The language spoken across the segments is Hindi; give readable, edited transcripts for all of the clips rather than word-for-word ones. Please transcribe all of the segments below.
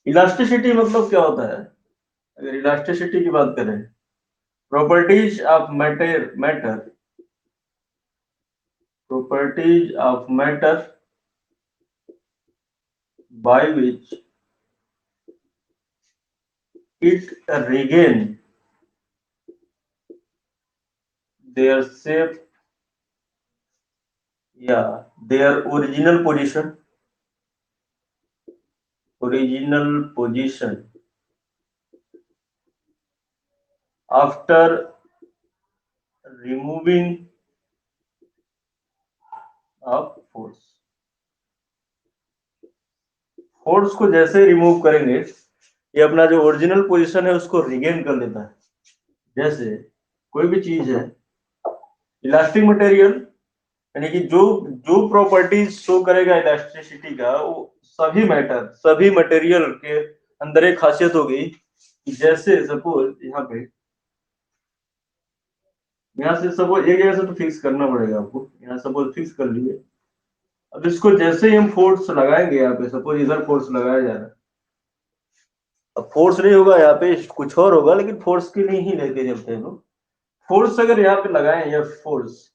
इलास्टिसिटी मतलब क्या होता है? अगर इलास्टिसिटी की बात करें, properties of matter properties of matter by which it regain their shape, yeah, their original position after removing of force. Force को जैसे रिमूव करेंगे ये अपना जो ओरिजिनल पोजीशन है उसको रिगेन कर लेता है। जैसे कोई भी चीज है, इलास्टिक मटेरियल, यानी कि जो जो प्रॉपर्टीज शो करेगा इलास्टिसिटी का, वो सभी मटेरियल के अंदर एक खासियत होगी कि जैसे सपोज यहाँ से सपोज एक जगह से तो फिक्स करना पड़ेगा आपको, यहाँ सपोज फिक्स कर लिए। अब इसको जैसे ही हम फोर्स लगाएंगे, यहाँ पे सपोज इधर फोर्स लगाया जा रहा है, अब फोर्स नहीं होगा यहाँ पे, कुछ और होगा, लेकिन फोर्स की नहीं ही लेके चलते हैं लोग। फोर्स अगर यहाँ पे लगाए या फोर्स,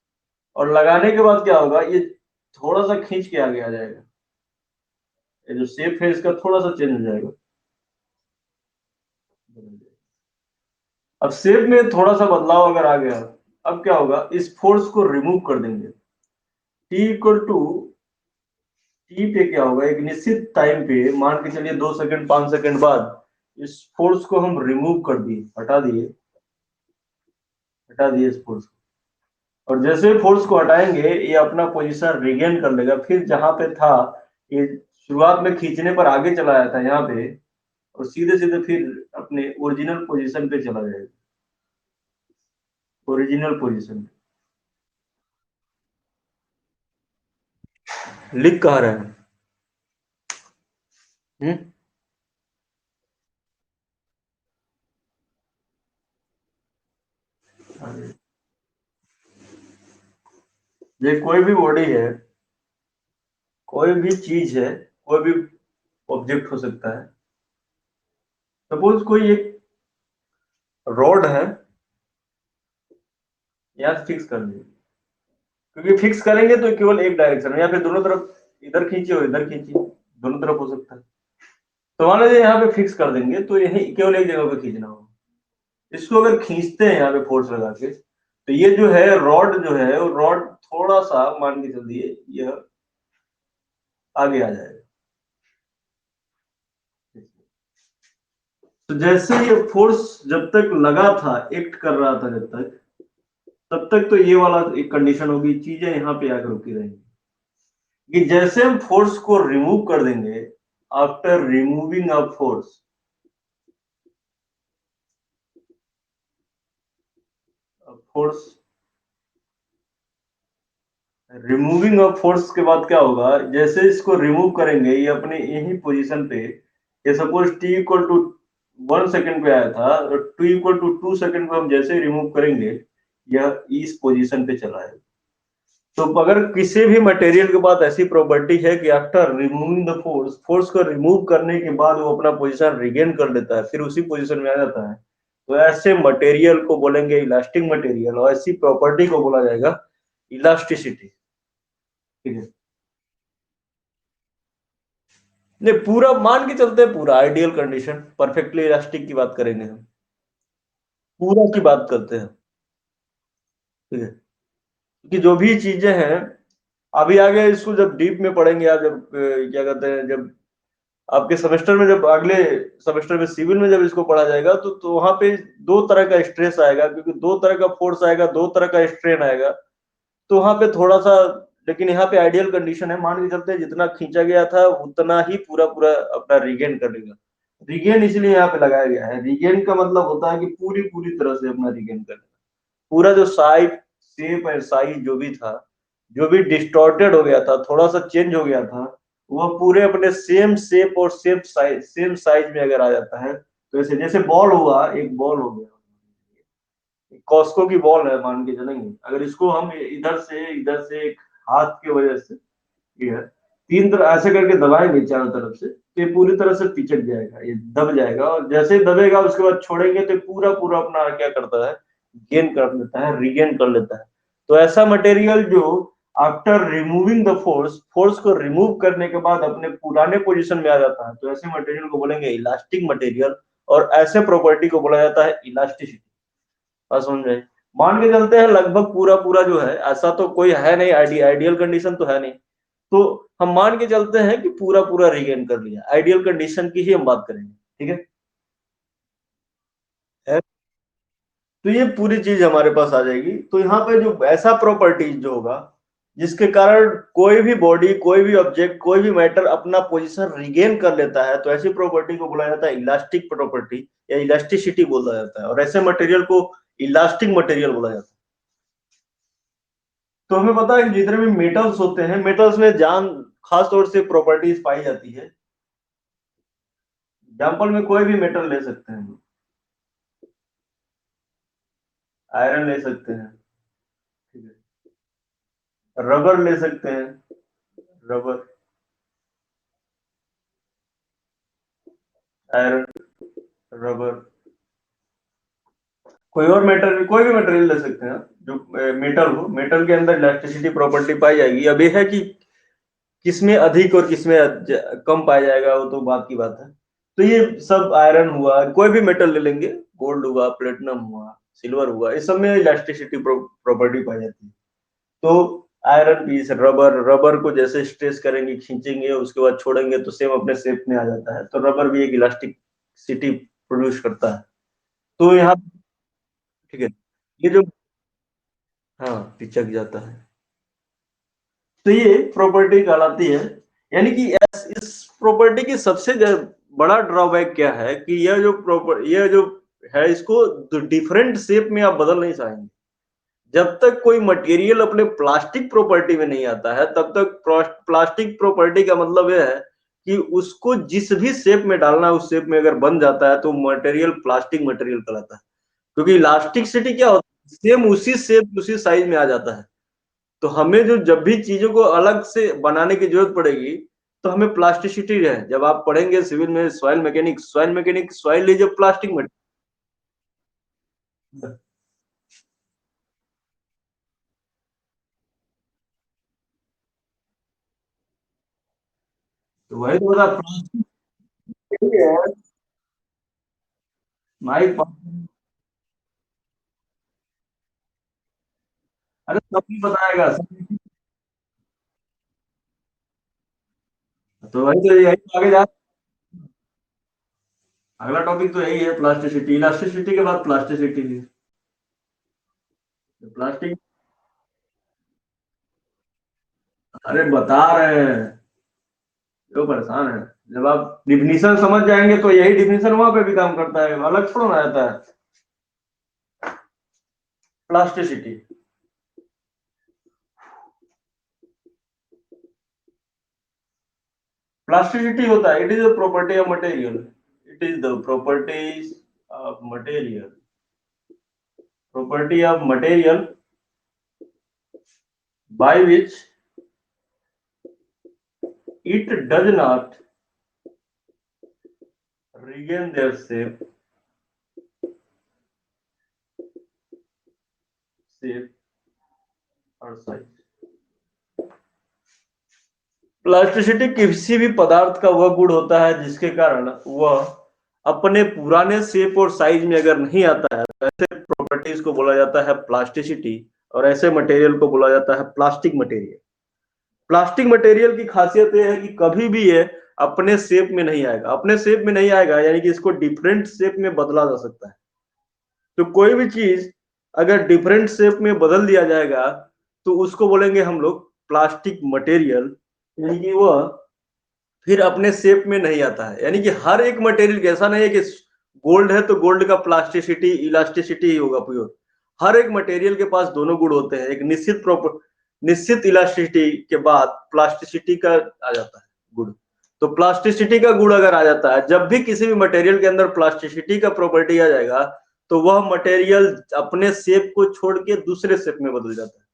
और लगाने के बाद क्या होगा, ये थोड़ा सा खींच के आगे आ जाएगा, ये जो शेप है इसका थोड़ा सा चेंज हो जाएगा। अब शेप में थोड़ा सा बदलाव अगर आ गया, अब क्या होगा, इस फोर्स को रिमूव कर देंगे। टी इक्वल टू टी पे क्या होगा, एक निश्चित टाइम पे, मान के चलिए 2 सेकंड 5 सेकंड बाद इस फोर्स को हम रिमूव कर दिए, हटा दिए इस फोर्स को। और जैसे फोर्स को हटाएंगे ये अपना पोजीशन रिगेन कर लेगा, फिर जहां पे था, ये शुरुआत में खींचने पर आगे चला आया था यहाँ पे, और सीधे सीधे फिर अपने ओरिजिनल पोजीशन पे चला जाएगा, ओरिजिनल पोजीशन। लिख कहाँ रहे हैं? ये कोई भी बॉडी है, कोई भी चीज है, कोई भी ऑब्जेक्ट हो सकता है। सपोज कोई एक रॉड है, यहाँ फिक्स कर दी, क्योंकि फिक्स करेंगे तो केवल एक डायरेक्शन में, या फिर दोनों तरफ, इधर खींचिए और इधर खींचिए, दोनों तरफ हो सकता है। तो मान लीजिए यहाँ पे फिक्स कर देंगे तो यही केवल एक जगह पे खींचना होगा। इसको अगर खींचते हैं यहाँ पे फोर्स लगा के, तो ये जो है रॉड जो है, वो रॉड थोड़ा सा मान के चलिए यह आगे आ जाएगा। तो जैसे ये फोर्स जब तक लगा था, एक्ट कर रहा था जब तक, तब तक तो ये वाला एक कंडीशन होगी, चीजें यहाँ पे आकर रुकी रहेंगी। कि जैसे हम फोर्स को रिमूव कर देंगे, after removing a force removing of force के बाद क्या होगा, जैसे इसको रिमूव करेंगे ये अपने यही पोजीशन पे, ये suppose T equal to 1 second पे आया था, और टू इक्वल टू 2 सेकंड पे हम जैसे ही रिमूव करेंगे, यह इस पोजीशन पे चला है। तो अगर किसी भी मटेरियल के पास ऐसी प्रॉपर्टी है कि आफ्टर रिमूविंग द फोर्स को रिमूव करने के बाद वो अपना पोजीशन रिगेन कर लेता है, फिर उसी पोजीशन में आ जाता है, तो ऐसे मटेरियल को बोलेंगे इलास्टिक मटेरियल, और ऐसी प्रॉपर्टी को बोला जाएगा इलास्टिसिटी। ठीक है। नहीं, पूरा मान के चलते हैं, पूरा आइडियल कंडीशन परफेक्टली इलास्टिक की बात करेंगे हम, पूरा की बात करते हैं। ठीक है, कि जो भी चीजें हैं, अभी आगे इसको जब डीप में पढ़ेंगे आप, जब क्या कहते हैं, जब आपके सेमेस्टर में, जब अगले सेमेस्टर में सिविल में जब इसको पढ़ा जाएगा, तो वहां पे दो तरह का स्ट्रेस आएगा, क्योंकि दो तरह का फोर्स आएगा, दो तरह का स्ट्रेन आएगा। तो वहां पे थोड़ा सा, लेकिन यहाँ पे आइडियल कंडीशन है, मान के चलते हैं जितना खींचा गया था उतना ही पूरा पूरा अपना रिगेन कर लेगा। रिगेन इसलिए यहाँ पे लगाया गया है, रिगेन का मतलब होता है कि पूरी पूरी तरह से अपना रिगेन कर लेना। पूरा जो साइज, शेप और साइज जो भी था, जो भी डिस्टॉर्टेड हो गया था, थोड़ा सा चेंज हो गया था, वह पूरे अपने सेम शेप और सेम साइज में अगर आ जाता है, तो ऐसे जैसे बॉल हुआ, एक बॉल हो गया, कॉस्को की बॉल है मान के चलेंगे, अगर इसको हम इधर से एक हाथ की वजह से, ये है, तीन तरह ऐसे करके दबाएंगे चारों तरफ से, तो ये पूरी तरह से पिचक जाएगा, ये दब जाएगा, और जैसे ही दबेगा उसके बाद छोड़ेंगे तो पूरा पूरा अपना क्या करता है, गेन कर लेता है, रीगेन कर लेता है। तो ऐसा मटेरियल जो after removing the force, force को रिमूव करने के बाद अपने पुराने पोजीशन में आ जाता है, तो ऐसे मटेरियल को बोलेंगे इलास्टिक मटेरियल, और ऐसे प्रॉपर्टी को बोला जाता है इलास्टिसिटी। बात समझ में आई? मान के चलते हैं लगभग पूरा पूरा जो है, ऐसा तो कोई है नहीं, आइडियल कंडीशन तो है नहीं, तो हम मान के चलते हैं कि पूरा पूरा रिगेन कर लिया, आइडियल कंडीशन की ही हम बात करेंगे, ठीक है। तो ये पूरी चीज हमारे पास आ जाएगी। तो यहाँ पे जो ऐसा प्रॉपर्टीज जो होगा जिसके कारण कोई भी बॉडी, कोई भी ऑब्जेक्ट, कोई भी मैटर अपना पोजीशन रिगेन कर लेता है, तो ऐसी प्रॉपर्टी को बोला जाता है इलास्टिक प्रॉपर्टी या इलास्टिसिटी बोला जाता है, और ऐसे मटेरियल को इलास्टिक मटेरियल बोला जाता है। तो हमें पता है कि जितने भी मेटल्स होते हैं, मेटल्स में जान खास तौर से प्रॉपर्टीज पाई जाती है। एग्जाम्पल में कोई भी मेटल ले सकते हैं, आयरन ले सकते हैं, ठीक है, रबर ले सकते हैं, रबर, आयरन, रबर, कोई और मेटल, कोई भी मटेरियल ले सकते हैं जो मेटल हो, मेटल के अंदर इलेक्ट्रिसिटी प्रॉपर्टी पाई जाएगी। अब यह है कि किसमें अधिक और किसमें कम पाया जाएगा, वो तो बात की बात है। तो ये सब आयरन हुआ, कोई भी मेटल ले लेंगे, गोल्ड हुआ, प्लेटिनम हुआ, सिल्वर हुआ, इस सब में इलास्टिसिटी प्रॉपर्टी पाई जाती है। तो आयरन पीस, रबर, रबर को जैसे स्ट्रेस करेंगे, खींचेंगे, उसके बाद छोड़ेंगे तो सेम अपने शेप में आ जाता है, तो रबर भी एक इलास्टिक सिटी प्रोड्यूस करता है। तो यहाँ, ठीक है, ये जो, हाँ, पिचक जाता है, तो ये प्रॉपर्टी कहलाती है। यानी कि इस प्रॉपर्टी की सबसे बड़ा ड्रॉबैक क्या है कि यह जो है, इसको डिफरेंट शेप में आप बदल नहीं पाएंगे। जब तक कोई मटेरियल अपने प्लास्टिक प्रॉपर्टी में नहीं आता है, तब तक प्लास्टिक प्रॉपर्टी का मतलब यह है कि उसको जिस भी शेप में डालना है, उस शेप में अगर बन जाता है तो मटेरियल प्लास्टिक मटेरियल कहलाता है। क्योंकि इलास्टिसिटी क्या होता है, सेम उसी शेप उसी साइज में आ जाता है। तो हमें जो जब भी चीजों को अलग से बनाने की जरूरत पड़ेगी, तो हमें प्लास्टिसिटी है। जब आप पढ़ेंगे सिविल में soil mechanics, soil is a plastic material. तो वही तो बता, प्लास्टिक है भाई। अरे सब भी बताएगा सब। तो वही तो, यही तो आगे जा, अगला टॉपिक तो यही है, प्लास्टिसिटी, इलास्टिसिटी के बाद प्लास्टिसिटी है। प्लास्टिक, अरे बता रहे हैं, क्यों परेशान है। जब आप डिफिनीशन समझ जाएंगे तो यही डिफिनीशन वहां पे भी काम करता है, अलग थोड़ा ना आता है। प्लास्टिसिटी, प्लास्टिसिटी होता है, it is a property of material, it is the properties of material, property of material by which it does not regain their shape or size। Plasticity किसी भी पदार्थ का वह गुण होता है जिसके कारण वह अपने पुराने शेप और साइज में अगर नहीं आता है, तो ऐसे प्रॉपर्टीज को बोला जाता है प्लास्टिसिटी, और ऐसे मटेरियल को बोला जाता है प्लास्टिक मटेरियल। प्लास्टिक मटेरियल की खासियत यह है कि कभी भी ये अपने शेप में नहीं आएगा, अपने शेप में नहीं आएगा, यानी कि इसको डिफरेंट शेप में बदला जा सकता है। तो कोई भी चीज अगर डिफरेंट शेप में बदल दिया जाएगा, तो उसको बोलेंगे हम लोग प्लास्टिक मटेरियल, यानी कि वह फिर अपने शेप में नहीं आता है। यानी कि हर एक मटेरियल ऐसा नहीं है कि गोल्ड है तो गोल्ड का प्लास्टिसिटी इलास्टिसिटी ही होगा प्योर। हर एक मटेरियल के पास दोनों गुण होते हैं, एक निश्चित इलास्टिसिटी के बाद प्लास्टिसिटी का आ जाता है गुण। तो प्लास्टिसिटी का गुण अगर आ जाता है, जब भी किसी भी मटेरियल के अंदर प्लास्टिसिटी का प्रॉपर्टी आ जाएगा, तो वह मटेरियल अपने शेप को छोड़ के दूसरे शेप में बदल जाता है।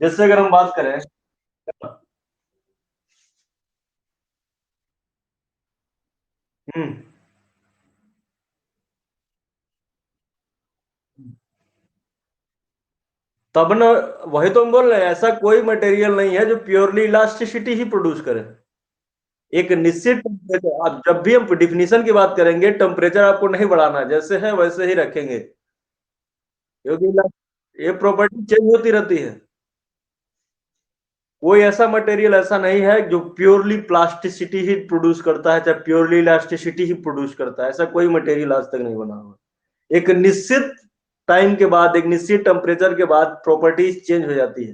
जैसे अगर हम बात करें, हम्म। तब न, वही तो हम बोल रहे हैं, ऐसा कोई मटेरियल नहीं है जो प्योरली इलास्टिसिटी ही प्रोड्यूस करे। एक निश्चित टेम्परेचर, आप जब भी हम डिफिनीशन की बात करेंगे, टेम्परेचर आपको नहीं बढ़ाना, जैसे है वैसे ही रखेंगे, क्योंकि ये प्रॉपर्टी चेंज होती रहती है। कोई ऐसा मटेरियल ऐसा नहीं है जो प्योरली प्लास्टिसिटी ही प्रोड्यूस करता है, चाहे प्योरली इलास्टिसिटी ही प्रोड्यूस करता है, ऐसा कोई मटेरियल आज तक नहीं बना हुआ। एक निश्चित टाइम के बाद, एक निश्चित टेम्परेचर के बाद प्रॉपर्टीज चेंज हो जाती है,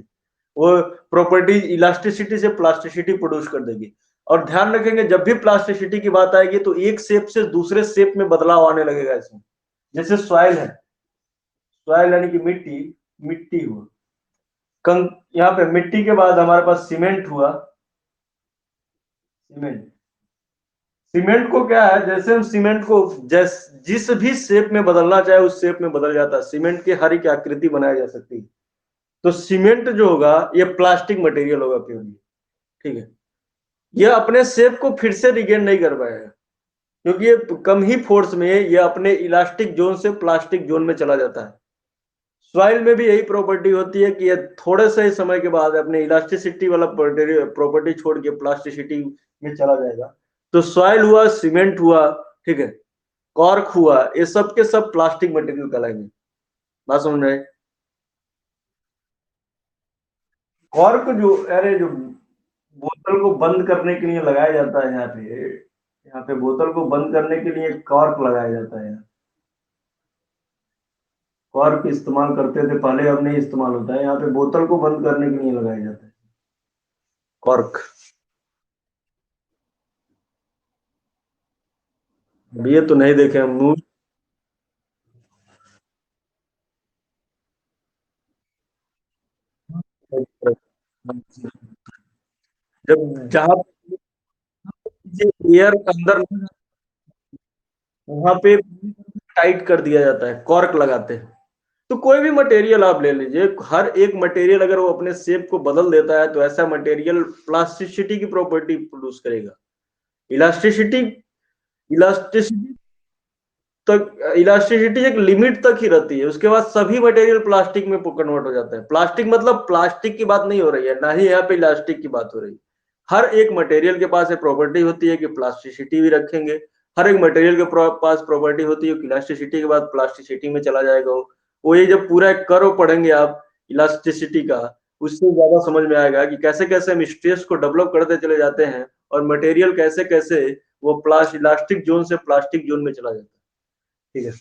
वो प्रॉपर्टी इलास्टिसिटी से प्लास्टिसिटी प्रोड्यूस कर देगी। और ध्यान रखेंगे, जब भी प्लास्टिसिटी की बात आएगी तो एक शेप से दूसरे शेप में बदलाव आने लगेगा इसमें। जैसे सॉइल है, सॉइल यानी कि मिट्टी, मिट्टी हुआ यहाँ पे मिट्टी के बाद हमारे पास सीमेंट हुआ। सीमेंट, सीमेंट को क्या है, जैसे हम सीमेंट को जिस भी शेप में बदलना चाहे उस शेप में बदल जाता है, सीमेंट की हर एक आकृति बनाई जा सकती है। तो सीमेंट जो होगा ये प्लास्टिक मटेरियल होगा प्योरली, ठीक है। ये अपने शेप को फिर से रिगेन नहीं कर पाएगा, क्योंकि ये कम ही फोर्स में ये अपने इलास्टिक जोन से प्लास्टिक जोन में चला जाता है। सॉइल में भी यही प्रॉपर्टी होती है कि ये थोड़े से ही समय के बाद अपने इलास्टिसिटी वाला प्रॉपर्टी छोड़ के प्लास्टिसिटी में चला जाएगा। तो सॉइल हुआ, सीमेंट हुआ, ठीक है, कॉर्क हुआ, ये सब के सब प्लास्टिक मटेरियल कहलाएंगे। बात समझ रहे हैं? कॉर्क जो, अरे जो बोतल को बंद करने के लिए लगाया जाता है यहाँ पे, यहाँ पे बोतल को बंद करने के लिए कॉर्क लगाया जाता है। कॉर्क इस्तेमाल करते थे पहले, अब नहीं इस्तेमाल होता है। यहाँ पे बोतल को बंद करने के लिए लगाया जाता है कॉर्क। ये तो नहीं देखे हम मुंह। जब जहाँ एयर अंदर, वहां पे टाइट कर दिया जाता है, कॉर्क लगाते हैं। तो कोई भी मटेरियल आप ले लीजिए, हर एक मटेरियल अगर वो अपने शेप को बदल देता है तो ऐसा मटेरियल प्लास्टिसिटी की प्रॉपर्टी प्रोड्यूस करेगा। इलास्टिसिटी, इलास्टिसिटी तक, इलास्टिसिटी एक लिमिट तक ही रहती है, उसके बाद सभी मटेरियल प्लास्टिक में कन्वर्ट हो जाता है। प्लास्टिक मतलब प्लास्टिक की बात नहीं हो रही है, ना ही यहाँ पे इलास्टिक की बात हो रही है। हर एक मटेरियल के पास एक प्रॉपर्टी होती है कि प्लास्टिसिटी भी रखेंगे, हर एक मटेरियल के पास प्रॉपर्टी होती है कि इलास्टिसिटी के बाद प्लास्टिसिटी में चला जाएगा। वो ये जब पूरा एक कर्व पढ़ेंगे आप इलास्टिसिटी का, उससे ज्यादा समझ में आएगा कि कैसे कैसे हम स्ट्रेस को डेवलप करते चले जाते हैं, और मटेरियल कैसे कैसे वो इलास्टिक जोन से प्लास्टिक जोन में चला जाता है, ठीक है।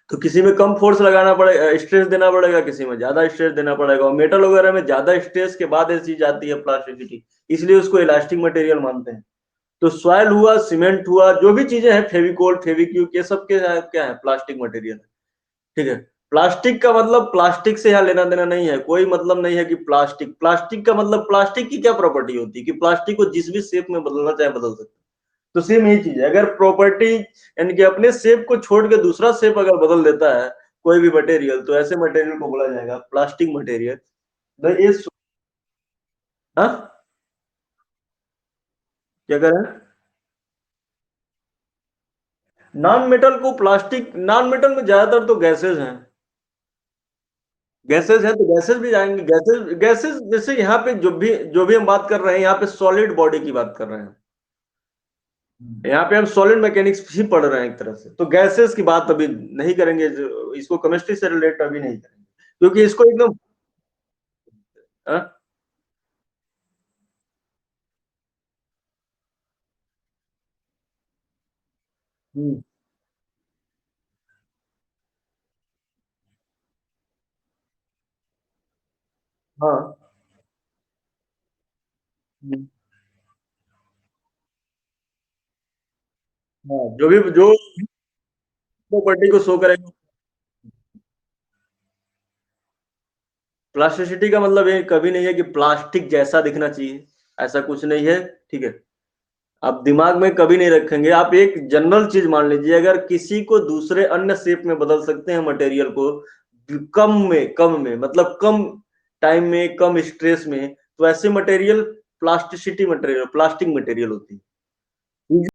तो किसी में कम फोर्स लगाना पड़ेगा, स्ट्रेस देना पड़ेगा, किसी में ज्यादा स्ट्रेस देना पड़ेगा, और मेटल वगैरह में ज्यादा स्ट्रेस के बाद ऐसी चीज आती है प्लास्टिसिटी, इसलिए उसको इलास्टिक मटेरियल मानते हैं। तो सॉइल हुआ, सीमेंट हुआ, जो भी चीजें हैं, फेविकोल, फेविक्विक, ये सब के क्या है, प्लास्टिक मटेरियल है, ठीक है। प्लास्टिक का मतलब प्लास्टिक से यहाँ लेना देना नहीं है, कोई मतलब नहीं है कि प्लास्टिक, प्लास्टिक का मतलब प्लास्टिक की क्या प्रॉपर्टी होती है कि प्लास्टिक को जिस भी शेप में बदलना चाहे बदल सकते हैं। तो सेम यही चीज है, अगर प्रॉपर्टी यानी कि अपने शेप को छोड़ के दूसरा शेप अगर बदल देता है कोई भी मटेरियल, तो ऐसे मटेरियल को बोला जाएगा प्लास्टिक मटेरियल। तो ये हाँ, क्या कह रहे हैं? नॉन मेटल को प्लास्टिक, नॉन मेटल में ज्यादातर तो गैसेज हैं, गैसेज है तो गैसेज भी जाएंगे। गैसेज, गैसेज जैसे यहाँ पे जो भी हम बात कर रहे हैं, यहाँ पे सॉलिड बॉडी की बात कर रहे हैं, यहाँ पे हम सॉलिड मैकेनिक्स ही पढ़ रहे हैं एक तरह से। तो गैसेस की बात अभी नहीं करेंगे, इसको केमिस्ट्री से रिलेट अभी नहीं करेंगे, क्योंकि इसको एकदम हाँ। हम्म, हाँ। हम्म, हाँ, जो भी जो प्रॉपर्टी को शो करेगा। प्लास्टिसिटी का मतलब ये कभी नहीं है कि प्लास्टिक जैसा दिखना चाहिए, ऐसा कुछ नहीं है, ठीक है। आप दिमाग में कभी नहीं रखेंगे, आप एक जनरल चीज मान लीजिए, अगर किसी को दूसरे अन्य शेप में बदल सकते हैं मटेरियल को, कम में मतलब कम टाइम में, कम स्ट्रेस में, तो ऐसे material plasticity material, plastic material होती है।